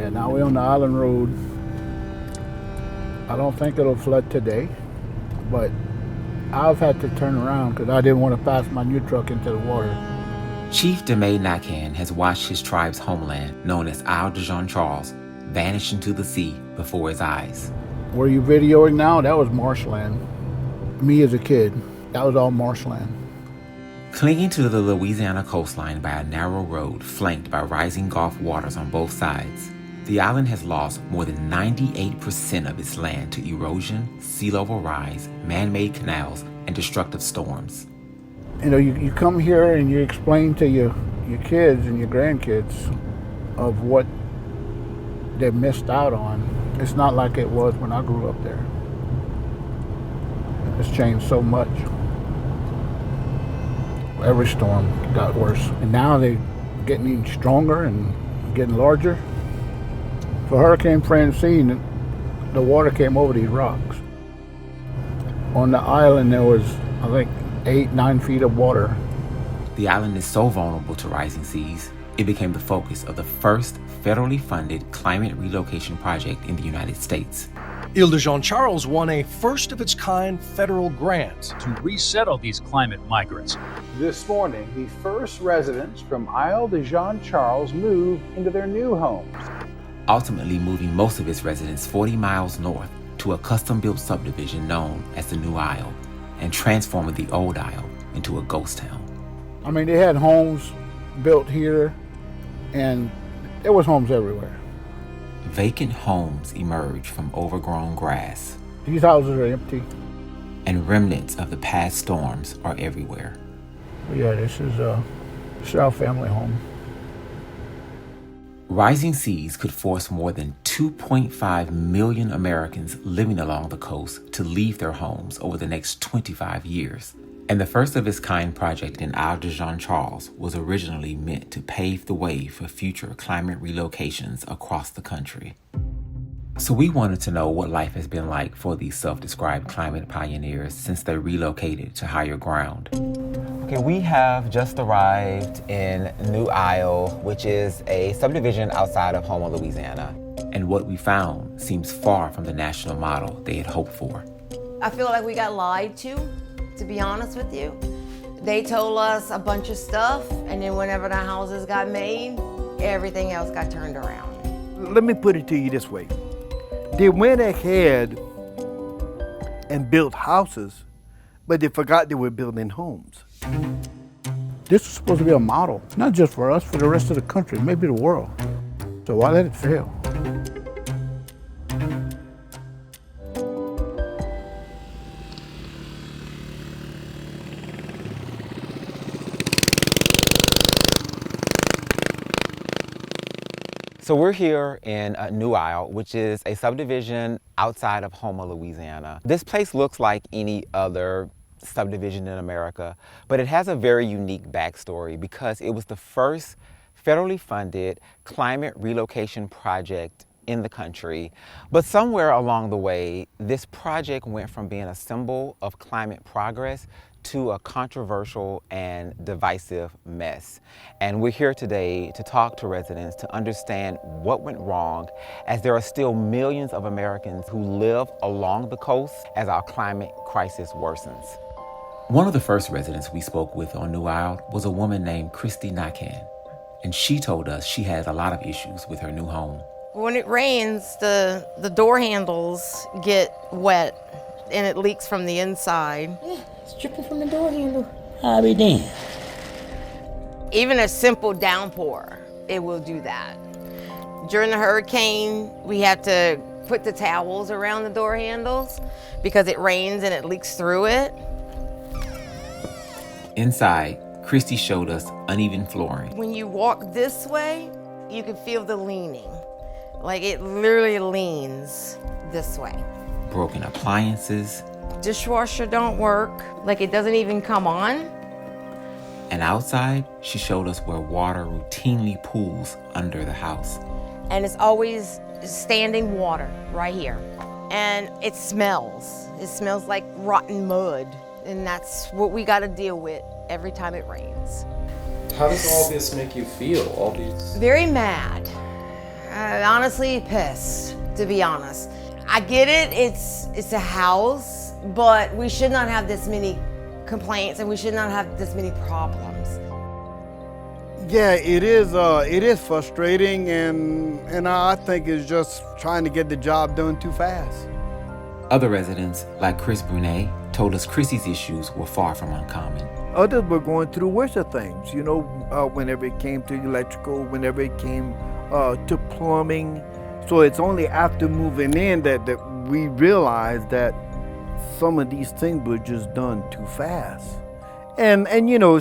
Yeah, now we're on the island road. I don't think it'll flood today, but I've had to turn around because I didn't want to pass my new truck into the water. Chief Demay Nakan has watched his tribe's homeland, known as Isle de Jean Charles, vanish into the sea before his eyes. Where you videoing now, that was marshland. Me as a kid, that was all marshland. Clinging to the Louisiana coastline by a narrow road flanked by rising Gulf waters on both sides, the island has lost more than 98% of its land to erosion, sea level rise, man-made canals, and destructive storms. You know, you come here and you explain to your kids and your grandkids of what they missed out on. It's not like it was when I grew up there. It's changed so much. Every storm got worse. And now they're getting even stronger and getting larger. For Hurricane Francine, the water came over these rocks. On the island, there was, I think, 8-9 feet of water. The island is so vulnerable to rising seas, it became the focus of the first federally funded climate relocation project in the United States. Isle de Jean Charles won a first-of-its-kind federal grant to resettle these climate migrants. This morning, the first residents from Isle de Jean Charles moved into their new homes. Ultimately moving most of its residents 40 miles north to a custom-built subdivision known as the New Isle, and transforming the old Isle into a ghost town. I mean, they had homes built here, and there was homes everywhere. Vacant homes emerge from overgrown grass. These houses are empty. And remnants of the past storms are everywhere. Yeah, this is our family home. Rising seas could force more than 2.5 million Americans living along the coast to leave their homes over the next 25 years. And the first of its kind project in Isle de Jean Charles was originally meant to pave the way for future climate relocations across the country. So we wanted to know what life has been like for these self-described climate pioneers since they relocated to higher ground. Okay, we have just arrived in New Isle, which is a subdivision outside of Houma, Louisiana. And what we found seems far from the national model they had hoped for. I feel like we got lied to be honest with you. They told us a bunch of stuff, and then whenever the houses got made, everything else got turned around. Let me put it to you this way. They went ahead and built houses, but they forgot they were building homes. This was supposed to be a model, not just for us, for the rest of the country, maybe the world. So why let it fail? So we're here in New Isle, which is a subdivision outside of Houma, Louisiana. This place looks like any other subdivision in America, but it has a very unique backstory because it was the first federally funded climate relocation project in the country. But somewhere along the way, this project went from being a symbol of climate progress to a controversial and divisive mess. And we're here today to talk to residents to understand what went wrong, as there are still millions of Americans who live along the coast as our climate crisis worsens. One of the first residents we spoke with on New Isle was a woman named Christy Nakan, and she told us she had a lot of issues with her new home. When it rains, the door handles get wet and it leaks from the inside. Yeah, it's dripping from the door handle. I'll be damned. Even a simple downpour, it will do that. During the hurricane, we had to put the towels around the door handles because it rains and it leaks through it. Inside, Christy showed us uneven flooring. When you walk this way, you can feel the leaning. Like it literally leans this way. Broken appliances. Dishwasher don't work, like it doesn't even come on. And outside, she showed us where water routinely pools under the house. And it's always standing water right here. And it smells. It smells like rotten mud. And that's what we gotta deal with every time it rains. How does all this make you feel, all these? Very mad. Honestly, pissed, to be honest. I get it, it's a house, but we should not have this many complaints and we should not have this many problems. Yeah, it is frustrating, and I think it's just trying to get the job done too fast. Other residents, like Chris Brunet, told us Chrissy's issues were far from uncommon. Others were going through worse things, whenever it came to electrical, whenever it came to plumbing. So it's only after moving in that we realized that some of these things were just done too fast. And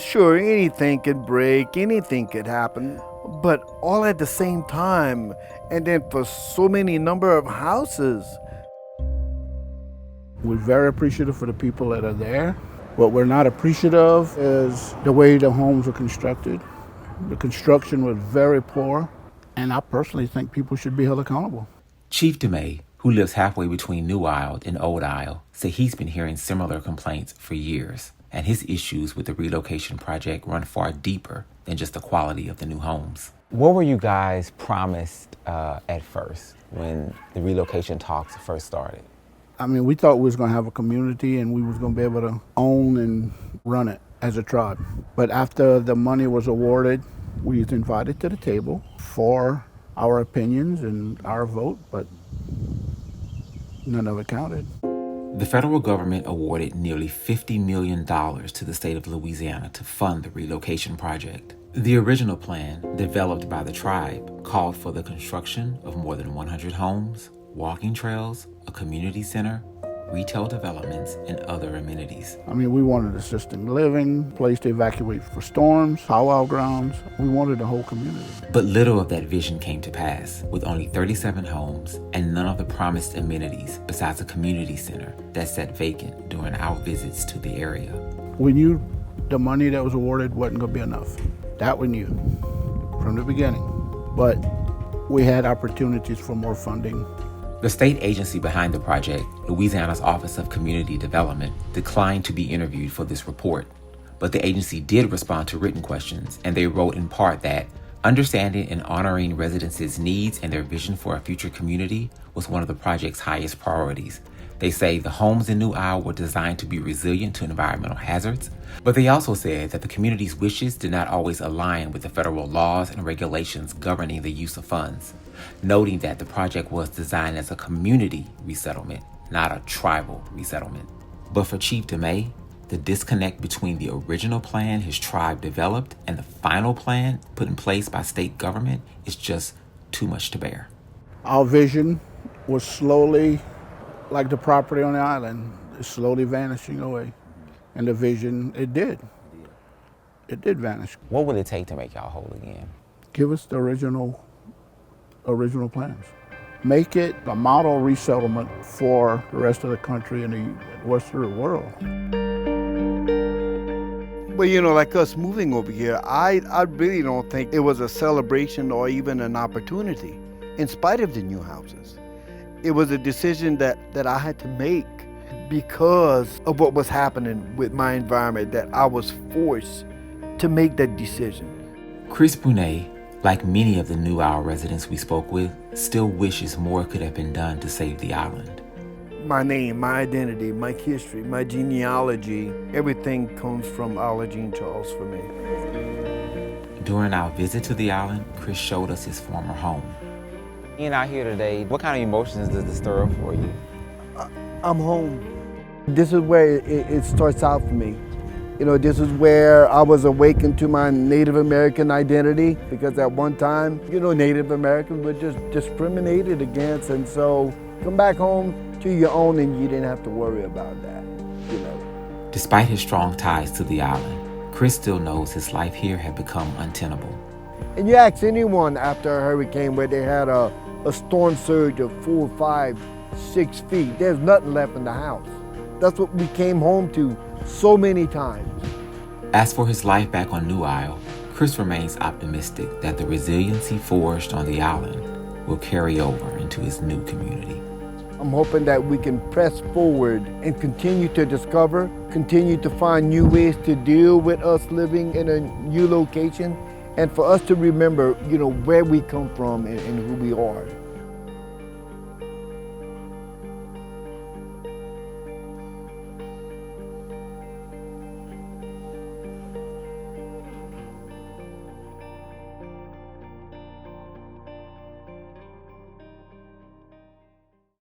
sure, anything could break, anything could happen, but all at the same time, and then for so many number of houses. We're very appreciative for the people that are there. What we're not appreciative of is the way the homes were constructed. The construction was very poor, and I personally think people should be held accountable. Chief DeMay, who lives halfway between New Isle and Old Isle, said he's been hearing similar complaints for years, and his issues with the relocation project run far deeper than just the quality of the new homes. What were you guys promised at first when the relocation talks first started? I mean, we thought we was going to have a community and we was going to be able to own and run it as a tribe. But after the money was awarded, we was invited to the table for our opinions and our vote, but none of it counted. The federal government awarded nearly $50 million to the state of Louisiana to fund the relocation project. The original plan, developed by the tribe, called for the construction of more than 100 homes, walking trails, a community center, retail developments, and other amenities. I mean, we wanted assisted living, place to evacuate for storms, powwow grounds. We wanted the whole community. But little of that vision came to pass, with only 37 homes and none of the promised amenities besides a community center that sat vacant during our visits to the area. We knew the money that was awarded wasn't going to be enough. That we knew from the beginning. But we had opportunities for more funding. The state agency behind the project, Louisiana's Office of Community Development, declined to be interviewed for this report. But the agency did respond to written questions, and they wrote in part that understanding and honoring residents' needs and their vision for a future community was one of the project's highest priorities. They say the homes in New Isle were designed to be resilient to environmental hazards, but they also said that the community's wishes did not always align with the federal laws and regulations governing the use of funds, noting that the project was designed as a community resettlement, not a tribal resettlement. But for Chief DeMay, the disconnect between the original plan his tribe developed and the final plan put in place by state government is just too much to bear. Our vision was slowly, like the property on the island, slowly vanishing away. And the vision, it did vanish. What would it take to make y'all whole again? Give us the original plans. Make it a model resettlement for the rest of the country and the western world. But like us moving over here, I really don't think it was a celebration or even an opportunity, in spite of the new houses. It was a decision that I had to make because of what was happening with my environment, that I was forced to make that decision. Chris Brunet, like many of the New Isle residents we spoke with, still wishes more could have been done to save the island. My name, my identity, my history, my genealogy, everything comes from Isle Jean Charles for me. During our visit to the island, Chris showed us his former home. Being out here today, what kind of emotions does this stir up for you? I'm home. This is where it starts out for me. This is where I was awakened to my Native American identity, because at one time, Native Americans were just discriminated against, and so come back home to your own and you didn't have to worry about that, Despite his strong ties to the island, Chris still knows his life here had become untenable. And you ask anyone after a hurricane where they had a storm surge of 4, 5, 6 feet, there's nothing left in the house. That's what we came home to so many times. As for his life back on New Isle, Chris remains optimistic that the resilience he forged on the island will carry over into his new community. I'm hoping that we can press forward and continue to discover, continue to find new ways to deal with us living in a new location, and for us to remember, you know, where we come from and who we are.